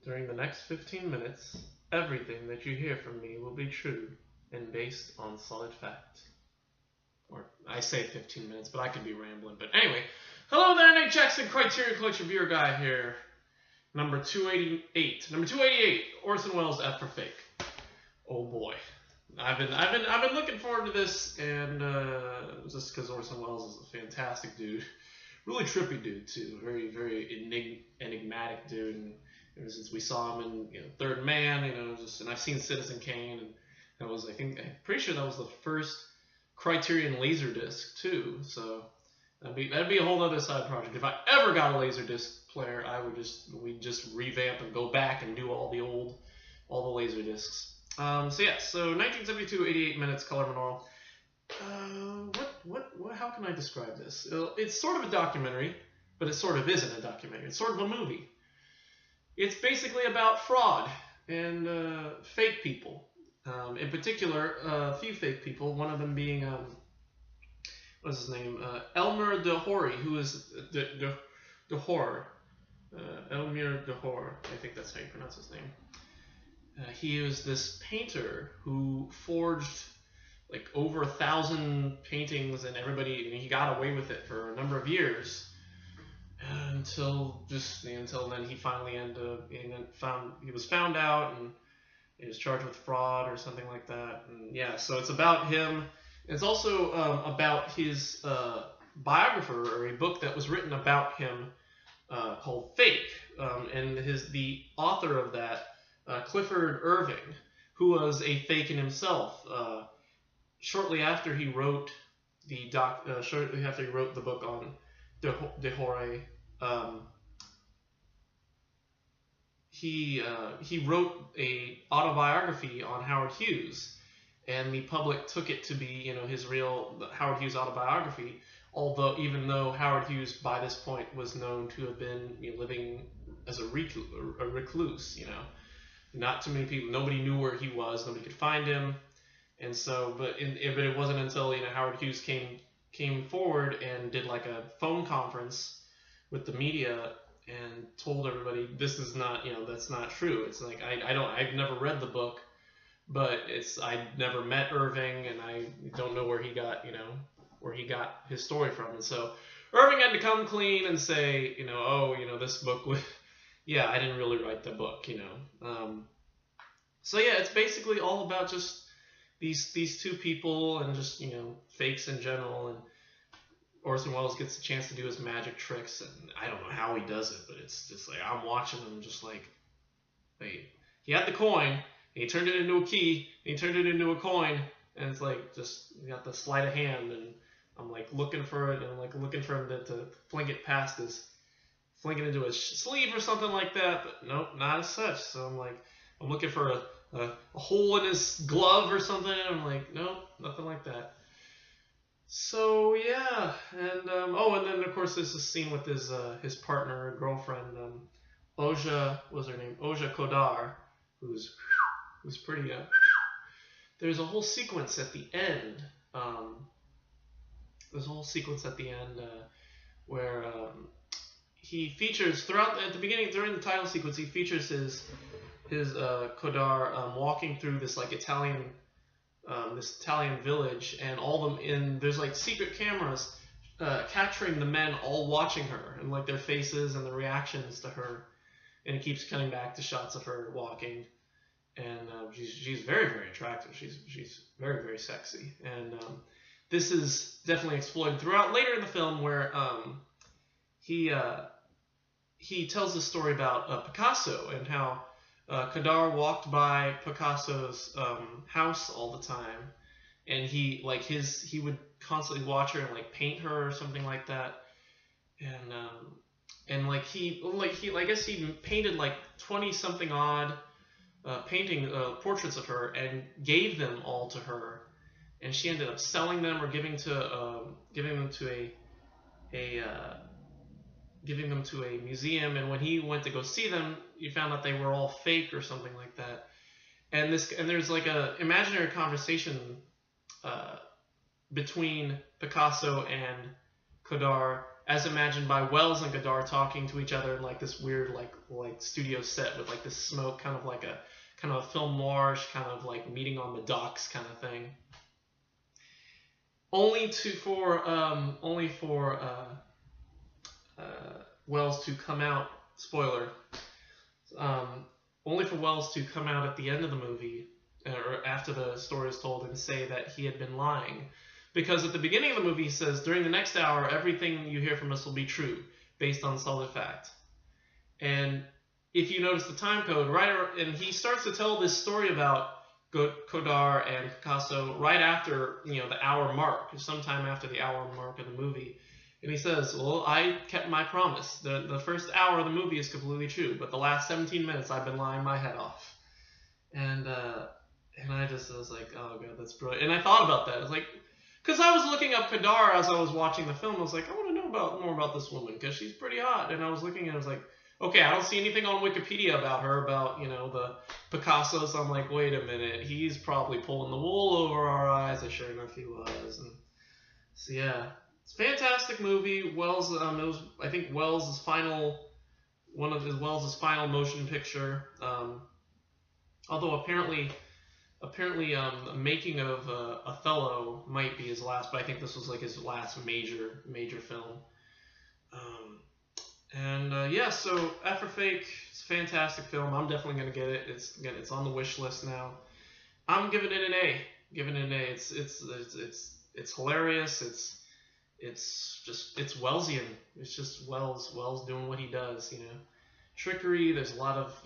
During the next 15 minutes, everything that you hear from me will be true and based on solid fact. Or, I say 15 minutes, but I could be rambling. But anyway, hello there, Nate Jackson, Criterion Collection Viewer Guy here. Number 288. Number 288, Orson Welles' F for Fake. Oh boy. I've been looking forward to this, and just because Orson Welles is a fantastic dude. Really trippy dude, too. Very, very enigmatic dude. And ever since we saw him in Third Man, and I've seen Citizen Kane, and that was, I'm pretty sure that was the first Criterion Laserdisc too. So that'd be a whole other side project. If I ever got a Laserdisc player, we'd just revamp and go back and do all the Laserdiscs. So 1972, 88 minutes, color monaural. How can I describe this? It's sort of a documentary, but it sort of isn't a documentary. It's sort of a movie. It's basically about fraud and fake people. In particular, a few fake people. One of them being what's his name? Elmer de Hory, who is de Hoor. Elmer de Hoor. I think that's how you pronounce his name. He was this painter who forged like over 1,000 paintings, and he got away with it for a number of years until then he finally he was found out, and he was charged with fraud or something like that. And yeah, so it's about him. It's also about his biographer, or a book that was written about him called Fake, and the author of that, Clifford Irving, who was a fake in himself. Shortly after he wrote the book on de Hory, he wrote a autobiography on Howard Hughes, and the public took it to be his real Howard Hughes autobiography. Even though Howard Hughes by this point was known to have been living as a recluse, not too many people, nobody knew where he was, nobody could find him. And so, but it wasn't until Howard Hughes came forward and did like a phone conference with the media and told everybody this is not, that's not true. It's like I've never read the book, but I never met Irving, and I don't know where he got his story from. And so Irving had to come clean and say, this book was, yeah, I didn't really write the book, So yeah, it's basically all about just these two people and just fakes in general, and Orson Welles gets a chance to do his magic tricks, and I don't know how he does it, but it's just like I'm watching him just like, wait, he had the coin, and he turned it into a key, and he turned it into a coin, and it's like just you got the sleight of hand, and I'm like looking for it, and I'm like looking for him to fling it into his sleeve or something like that, but nope, not as such. So I'm looking for a hole in his glove or something, and I'm like, nope, nothing like that. So yeah, and and then of course there's this scene with his partner, girlfriend, Oja, what's her name? Oja Kodar, who's pretty. There's a whole sequence at the end. Where he features at the beginning, during the title sequence, he features his Kodar walking through this like Italian village, and there's like secret cameras capturing the men all watching her, and like their faces and the reactions to her, and it keeps cutting back to shots of her walking, and she's very, very attractive. She's very, very sexy, and this is definitely exploited throughout later in the film, where he tells the story about Picasso, and how Kodar walked by Picasso's house all the time, and he would constantly watch her and like paint her or something like that, and I guess he painted like 20 something odd portraits of her and gave them all to her, and she ended up selling them or giving them to a museum. And when he went to go see them, he found out they were all fake or something like that. And there's like a imaginary conversation between Picasso and Kodar, as imagined by Wells and Godard talking to each other in like this weird like studio set with like this smoke, kind of a film noirish kind of like meeting on the docks kind of thing. Only for Wells to come out. Spoiler. Only for Wells to come out at the end of the movie, or after the story is told, and say that he had been lying. Because at the beginning of the movie he says, during the next hour, everything you hear from us will be true, based on solid fact. And if you notice the time code, and he starts to tell this story about Godard and Picasso right after, the hour mark, sometime after the hour mark of the movie. And he says, well, I kept my promise. The first hour of the movie is completely true, but the last 17 minutes I've been lying my head off. And I was like, oh god, that's brilliant. And I thought about that. It's like, because I was looking up Godard as I was watching the film. I was like, I want to know more about this woman, because she's pretty hot. And I was looking and I was like, okay, I don't see anything on Wikipedia about her, about, the Picasso. So I'm like, wait a minute, he's probably pulling the wool over our eyes. And sure enough, he was. And so yeah, it's a fantastic movie. Wells, it was, I think, Wells' final motion picture. Although apparently, the making of Othello might be his last, but I think this was like his last major film. So F for Fake, it's a fantastic film. I'm definitely gonna get it. It's on the wish list now. I'm giving it an A. It's hilarious. It's Wellsian. It's just Wells doing what he does. Trickery. There's a lot of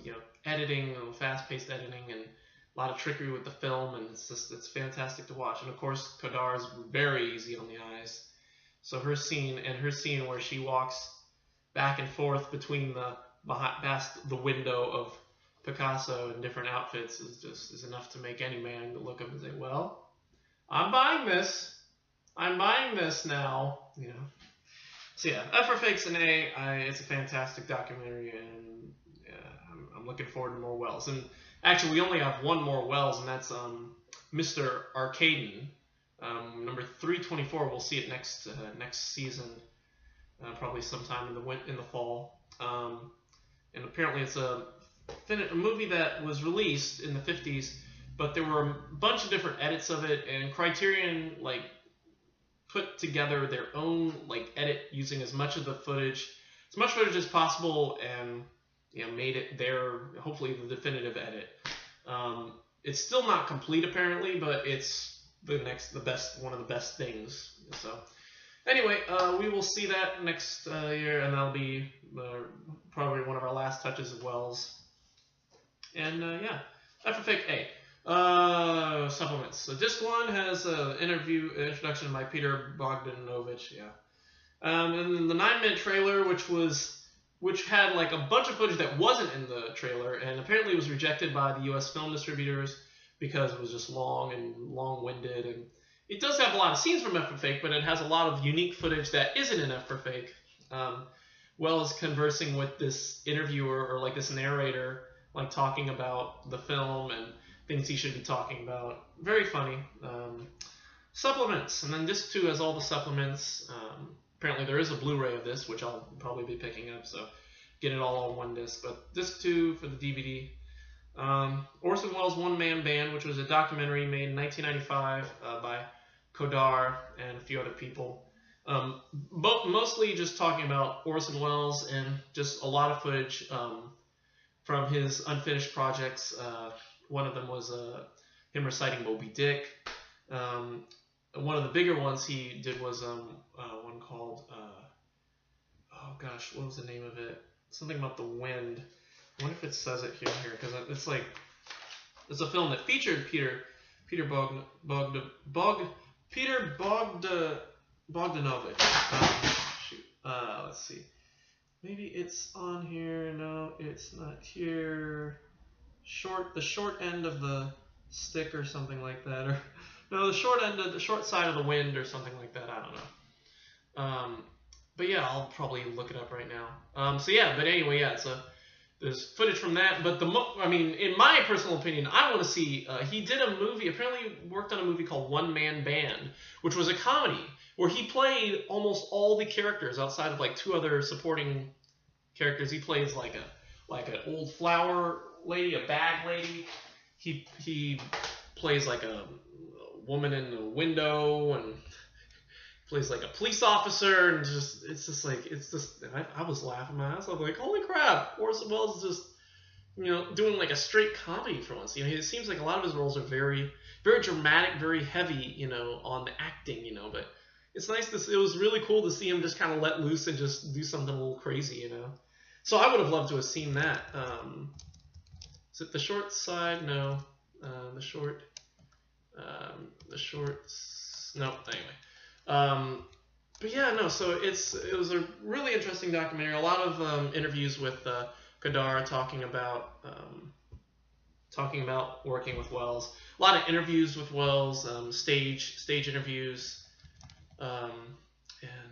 editing, fast-paced editing, and a lot of trickery with the film, and it's fantastic to watch. And of course, Godard is very easy on the eyes. So her scene where she walks back and forth between past the window of Picasso in different outfits is enough to make any man look up and say, well, I'm buying this now. So yeah, F for Fake's an A. It's a fantastic documentary, and I'm looking forward to more Wells. And actually, we only have one more Wells, and that's Mr. Arcadian, number 324. We'll see it next season, probably sometime in the fall. And apparently, it's a movie that was released in the 50s, but there were a bunch of different edits of it, and Criterion put together their own edit using as much footage as possible, and made it hopefully the definitive edit. It's still not complete apparently, but it's one of the best things. So anyway, we will see that next year, and that'll be probably one of our last touches of Wells. And F for Fake A. Supplements. So disc 1 has an introduction by Peter Bogdanovich. Yeah. And then the 9-minute trailer, which had a bunch of footage that wasn't in the trailer, and apparently was rejected by the U.S. film distributors because it was just long-winded, and it does have a lot of scenes from F for Fake, but it has a lot of unique footage that isn't in F for Fake. Wells conversing with this interviewer, or this narrator, talking about the film and things he should be talking about. Very funny. Supplements, and then disc 2 has all the supplements. Apparently there is a Blu-ray of this, which I'll probably be picking up, so get it all on one disc. But disc 2 for the DVD. Orson Welles' One Man Band, which was a documentary made in 1995 by Godard and a few other people. Mostly just talking about Orson Welles, and just a lot of footage from his unfinished projects. One of them was him reciting Moby Dick. One of the bigger ones he did was one called, what was the name of it? Something about the wind. I wonder if it says it here, because it's a film that featured Peter Bogdanovich. Let's see. Maybe it's on here. No, it's not here. The short end of the stick, or something like that, or no, the short side of the wind, or something like that. I don't know. But yeah, I'll probably look it up right now. But anyway, yeah. So there's footage from that. But in my personal opinion, I want to see. He did a movie. Apparently, worked on a movie called One Man Band, which was a comedy where he played almost all the characters outside of like 2 other supporting characters. He plays like an old flower lady, a bag lady. He plays like a woman in a window, and plays like a police officer, and I was laughing my ass off, like, holy crap, Orson Welles is just, doing like a straight comedy for once. It seems like a lot of his roles are very, very dramatic, very heavy, on the acting, but it's nice it was really cool to see him just kind of let loose and just do something a little crazy, So I would have loved to have seen that. Is it the short side? No. The shorts. No. Anyway. But yeah, no. So it was a really interesting documentary. A lot of interviews with Godard talking about working with Welles. A lot of interviews with Welles, stage interviews, and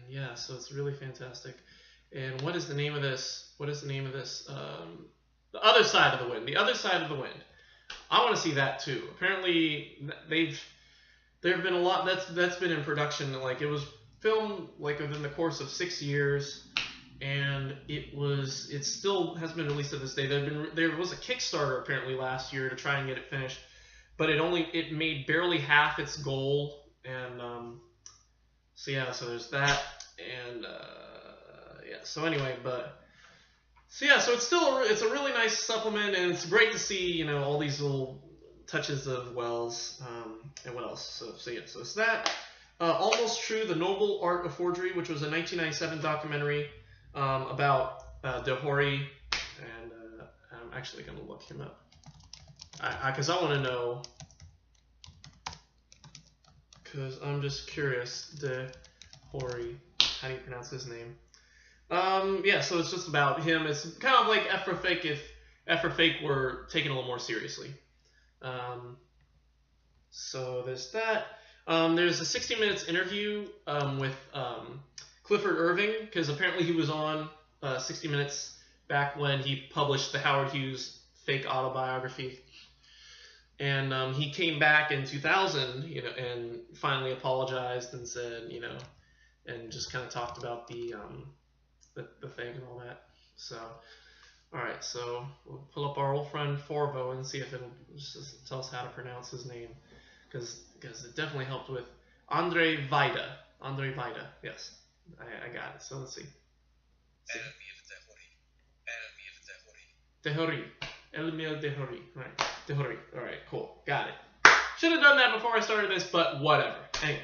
yeah. So it's really fantastic. And what is the name of this? The Other Side of the Wind. The Other Side of the Wind. I want to see that too. Apparently, there have been a lot that's been in production. Like, it was filmed like within the course of 6 years, and it still has been released to this day. There was a Kickstarter apparently last year to try and get it finished, but it made barely half its goal. And so yeah, so there's that, and yeah. So anyway, so it's a really nice supplement, and it's great to see all these little touches of Welles, and what else? So yeah, so it's that. Almost True: The Noble Art of Forgery, which was a 1997 documentary about Dehory, and I'm actually gonna look him up because I want to know, because I'm just curious. Dehory, how do you pronounce his name? Yeah, so it's just about him. It's kind of like F for Fake if F for Fake were taken a little more seriously. So there's that. There's a 60 Minutes interview with Clifford Irving, because apparently he was on 60 Minutes back when he published the Howard Hughes fake autobiography. And he came back in 2000, and finally apologized and said, and just kind of talked about the thing and all that. So, all right, so we'll pull up our old friend Forvo and see if it'll just tell us how to pronounce his name, because it definitely helped with Andre Vida. Andre Vida, yes, I got it. So let's see. Dehory. Elmir Dehory. Right. Dehory. All right, cool. Got it. Should have done that before I started this, but whatever. Anyway.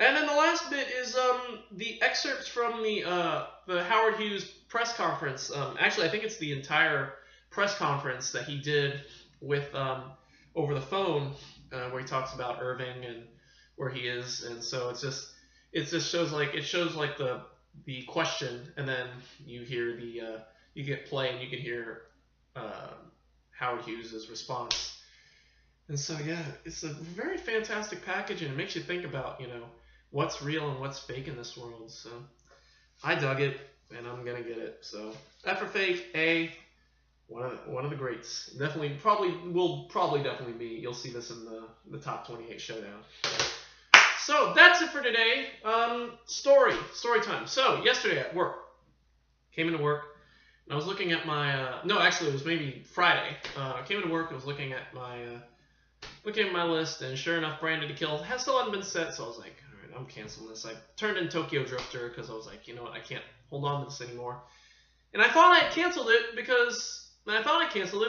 And then the last bit is the excerpts from the Howard Hughes press conference. Actually, I think it's the entire press conference that he did with over the phone, where he talks about Irving and where he is, and so it just shows like the question, and then you hear you get play and you can hear Howard Hughes' response. And so yeah, it's a very fantastic package, and it makes you think about what's real and what's fake in this world. So I dug it, and I'm gonna get it. So F for Fake, one of the greats. Definitely, definitely be. You'll see this in the top 28 showdown. So that's it for today. Story time. So yesterday at work, came into work, and I was looking at my no, actually it was maybe Friday. I came into work and was looking at my list, and sure enough, Branded to Kill still hadn't been set. So I was like, all right, I'm canceling this. I turned in Tokyo Drifter because I was like, you know what, I can't hold on to this anymore. And I thought I had canceled it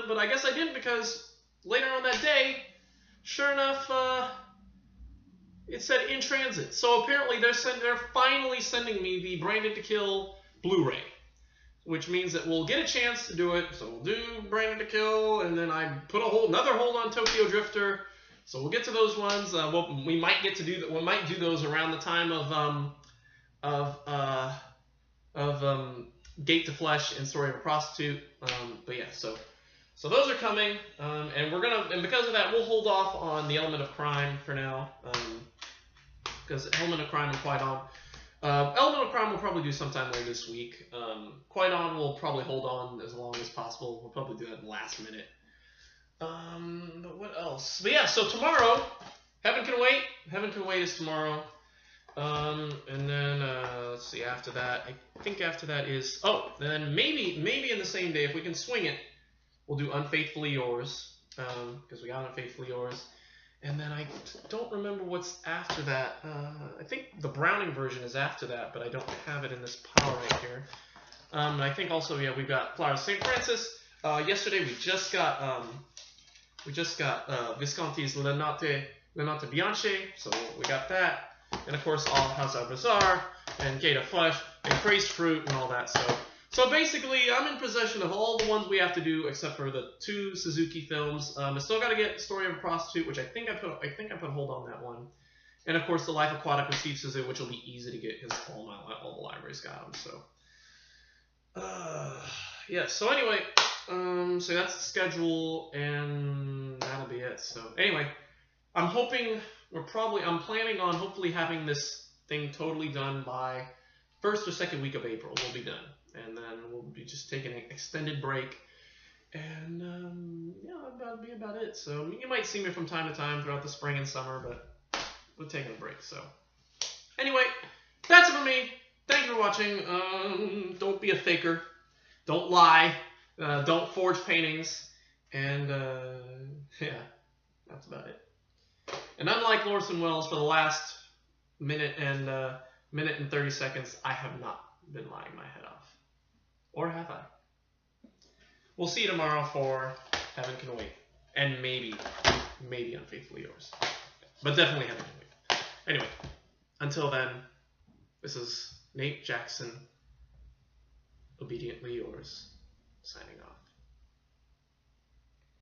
but I guess I didn't, because later on that day, sure enough, it said in transit. So apparently they're finally sending me the Branded to Kill Blu-ray, which means that we'll get a chance to do it. So we'll do Branded to Kill, and then I put another hold on Tokyo Drifter. So we'll get to those ones. We might get to do that. We might do those around the time of Gate to Flesh and Story of a Prostitute. But yeah, so those are coming, and because of that, we'll hold off on the Element of Crime for now, because Element of Crime and Quite On. Element of Crime we'll probably do sometime later this week. Quite On we'll probably hold on as long as possible. We'll probably do that in the last minute. But what else? But yeah, so tomorrow, Heaven Can Wait. Heaven Can Wait is tomorrow. And then let's see. After that, I think after that is then maybe in the same day if we can swing it, we'll do Unfaithfully Yours because we got Unfaithfully Yours. And then I don't remember what's after that. I think the Browning version is after that, but I don't have it in this pile right here. And I think also we've got Flowers of St. Francis. Yesterday we just got Visconti's La Notte Bianche, so we got that. And of course, all House of Bazaar and Gate of Flesh and Crazed Fruit and all that. So basically, I'm in possession of all the ones we have to do except for the 2 Suzuki films. I still got to get Story of a Prostitute, which I think I put a hold on that one. And of course, The Life Aquatic with Steve Suzu, which will be easy to get because all the libraries got them. So yeah. So anyway, so that's the schedule, and that'll be it. So anyway, I'm planning on hopefully having this thing totally done by first or second week of April. We'll be done, and then we'll be just taking an extended break, and yeah, that'll be about it. So you might see me from time to time throughout the spring and summer, but we're taking a break. So anyway, that's it for me. Thank you for watching. Don't be a faker. Don't lie. Don't forge paintings. And yeah, that's about it. And unlike Orson Welles, for the last minute and 30 seconds, I have not been lying my head off. Or have I? We'll see you tomorrow for Heaven Can Wait. And maybe Unfaithfully Yours. But definitely Heaven Can Wait. Anyway, until then, this is Nate Jackson, obediently yours, signing off.